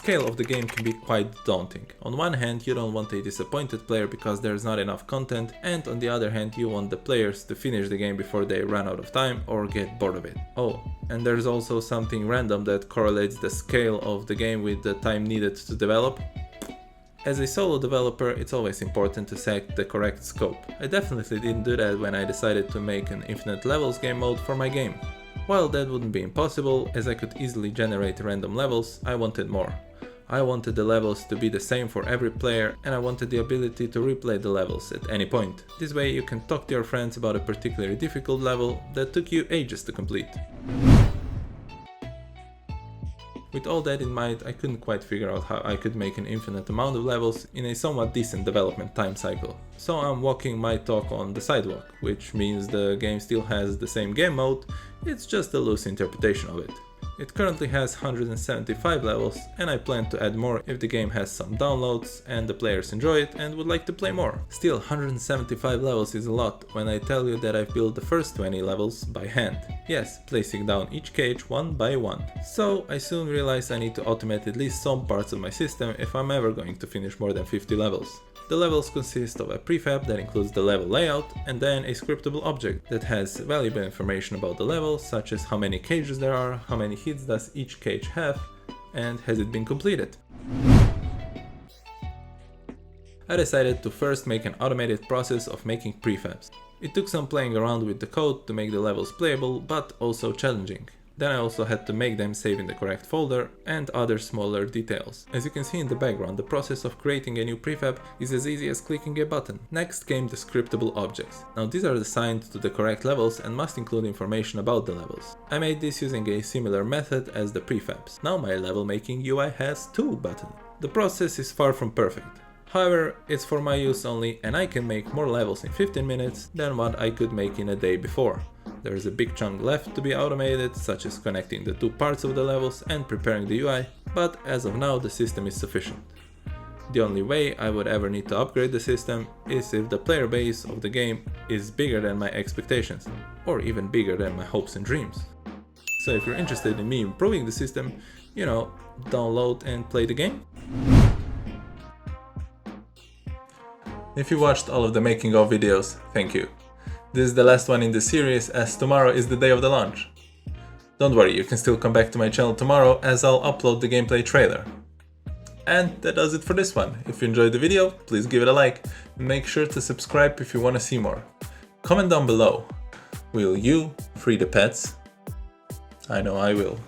scale of the game can be quite daunting. On one hand, you don't want a disappointed player because there's not enough content, and on the other hand, you want the players to finish the game before they run out of time or get bored of it. Oh, and there's also something random that correlates the scale of the game with the time needed to develop. As a solo developer, it's always important to set the correct scope. I definitely didn't do that when I decided to make an infinite levels game mode for my game. While that wouldn't be impossible, as I could easily generate random levels, I wanted more. I wanted the levels to be the same for every player, and I wanted the ability to replay the levels at any point. This way you can talk to your friends about a particularly difficult level that took you ages to complete. With all that in mind, I couldn't quite figure out how I could make an infinite amount of levels in a somewhat decent development time cycle. So I'm walking my talk on the sidewalk, which means the game still has the same game mode, it's just a loose interpretation of it. It currently has 175 levels, and I plan to add more if the game has some downloads and the players enjoy it and would like to play more. Still, 175 levels is a lot when I tell you that I've built the first 20 levels by hand. Yes, placing down each cage one by one. So I soon realized I need to automate at least some parts of my system if I'm ever going to finish more than 50 levels. The levels consist of a prefab that includes the level layout and then a scriptable object that has valuable information about the level, such as how many cages there are, how many hits does each cage have, and has it been completed. I decided to first make an automated process of making prefabs. It took some playing around with the code to make the levels playable, but also challenging. Then I also had to make them save in the correct folder and other smaller details. As you can see in the background, the process of creating a new prefab is as easy as clicking a button. Next came the scriptable objects. Now these are assigned to the correct levels and must include information about the levels. I made this using a similar method as the prefabs. Now my level making UI has 2 buttons. The process is far from perfect. However, it's for my use only, and I can make more levels in 15 minutes than what I could make in a day before. There is a big chunk left to be automated, such as connecting the 2 parts of the levels and preparing the UI, but as of now the system is sufficient. The only way I would ever need to upgrade the system is if the player base of the game is bigger than my expectations, or even bigger than my hopes and dreams. So if you're interested in me improving the system, download and play the game. If you watched all of the making of videos, thank you. This is the last one in the series, as tomorrow is the day of the launch. Don't worry, you can still come back to my channel tomorrow as I'll upload the gameplay trailer. And that does it for this one. If you enjoyed the video, please give it a like and make sure to subscribe if you want to see more. Comment down below. Will you free the pets? I know I will.